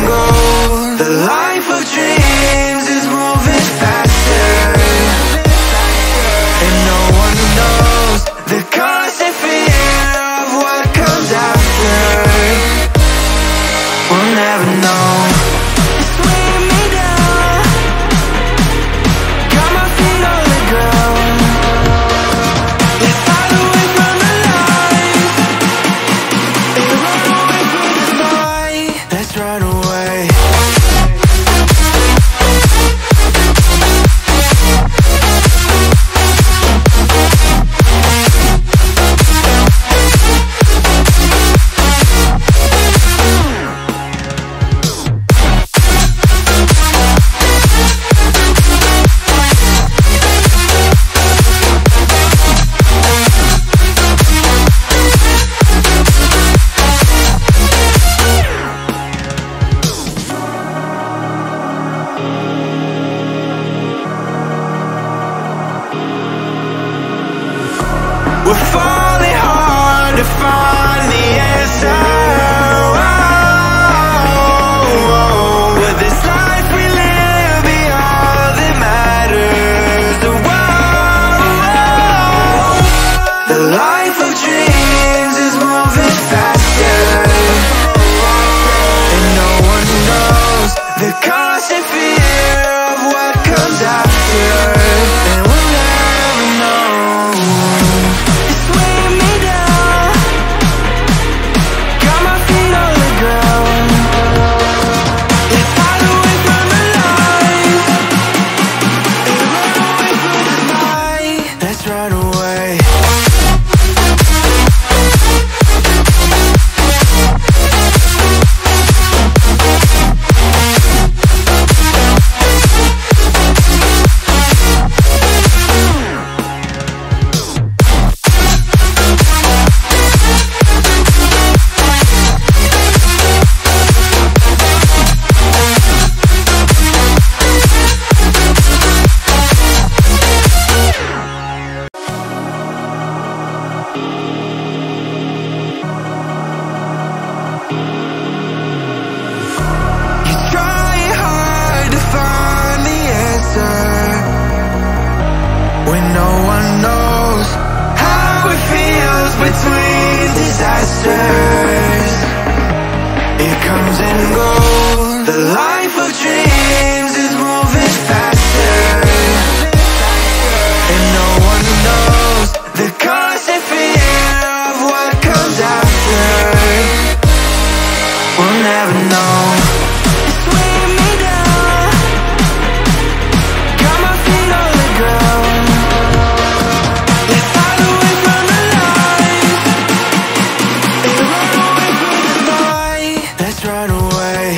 and go. The life of dreams is moving faster, and no one knows the constant fear of what comes after. We'll never know. It's weighing me down, got my feet on the ground. Let's hide away from the lights and run away from the fight. Let's run away. We're falling hard to find the answer. Will this life we live be all that matters? The life of dreams is moving faster, and no one knows the constant fear of what comes after. And we'll never know. It's weighing me down, got my feet on the ground. Let's hide away from the lights and run away from the fight. Let's run away. You're trying hard to find the answer when no one knows how it feels between disasters. It comes and goes. The life of dreams is moving faster, and no one knows the constant fear of what comes after. We'll never know. It's weighing me down, got my feet on the ground. Let's hide away from the lights and run away from the fight. Let's run away.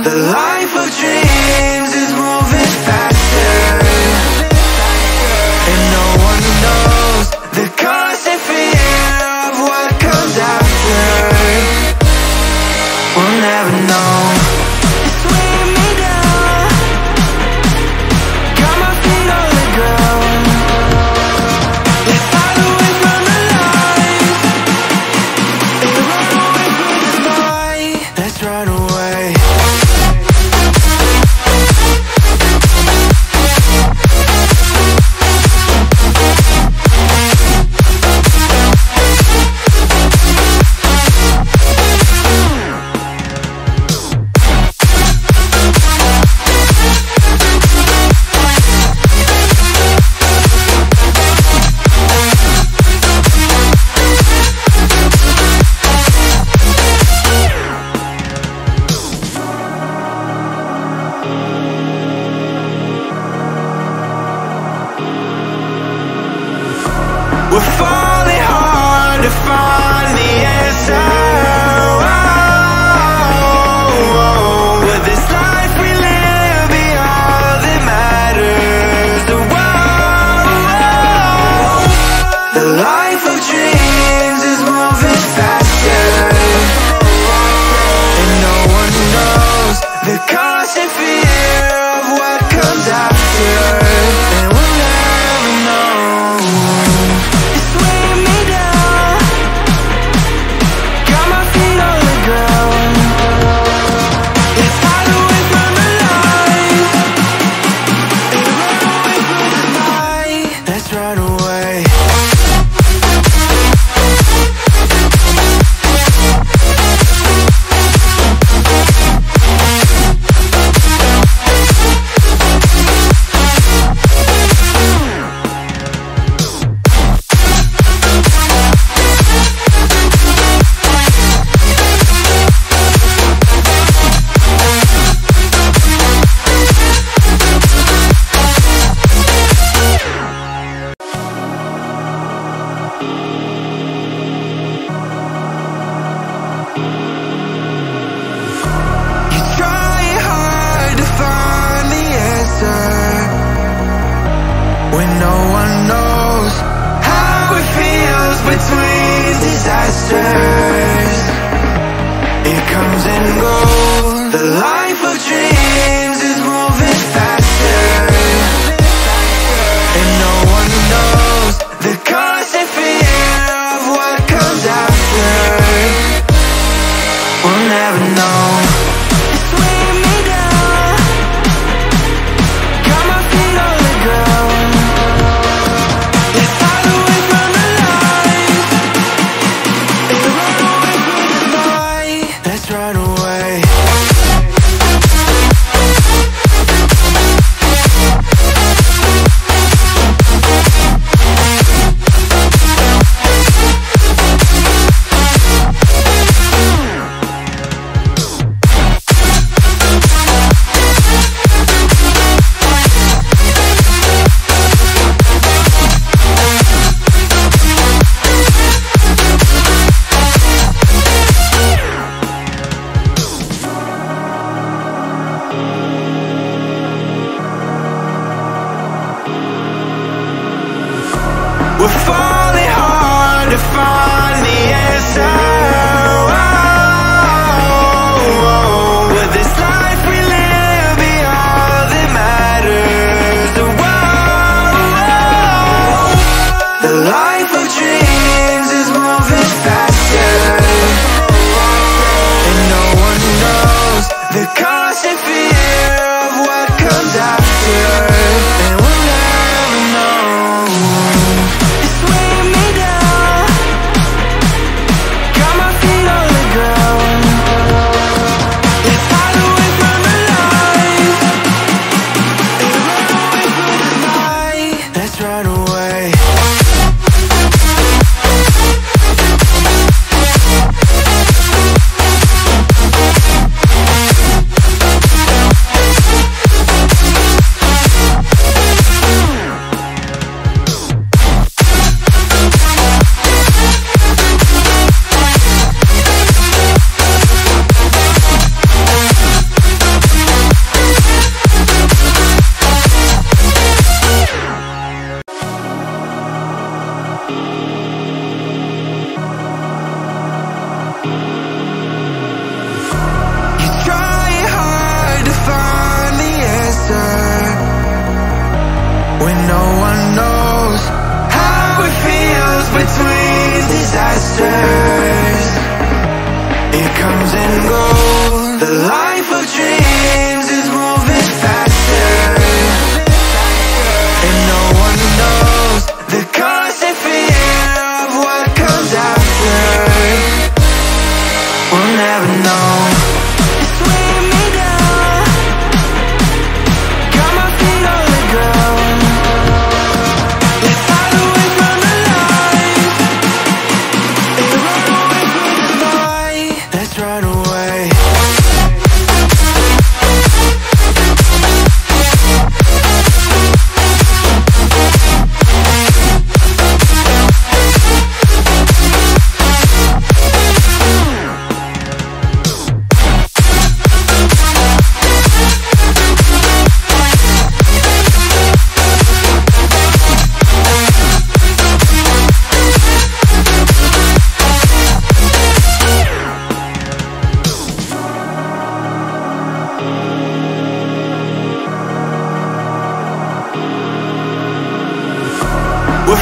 The life of dreams is moving faster, and no one knows the constant fear of what comes after. We'll never know. It's weighing me down, got my feet on the ground. Let's hide away from the lights and run away from the fight. Let's run away. We're falling hard to find the answer. Will this life we live be all that matters? The life of dreams is moving faster, and no one knows the constant fear of what comes after. And we'll never know. It's weighing me down, got my feet on the ground. Let's hide away from the lights and run away from the fight. Let's run away. You're trying hard to find the answer when no one knows how it feels between disasters. It comes and goes. The life of dreams is moving faster, and no one knows the constant fear of what comes after. We'll never know. It's weighing me down, got my feet on the ground. Let's hide away from the lights and run away from the fight. Let's run away. The life of dreams is moving faster, and no one knows the constant fear of what comes after. We'll never know. It's weighing me down, got my feet on the ground. Let's hide away from the light, and run away from the fight. Let's run away. We're